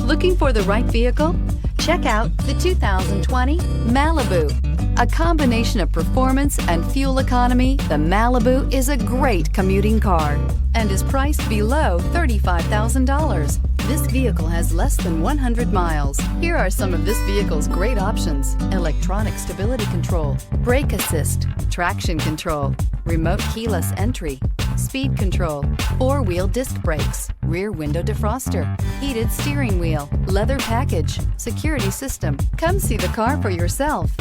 Looking for the right vehicle? Check out the 2020 Malibu. A combination of performance and fuel economy, the Malibu is a great commuting car and is priced below $35,000. This vehicle has less than 100 miles. Here are some of this vehicle's great options: electronic stability control, brake assist, traction control, remote keyless entry, speed control, four-wheel disc brakes, rear window defroster, heated steering wheel, leather package, security system. Come see the car for yourself.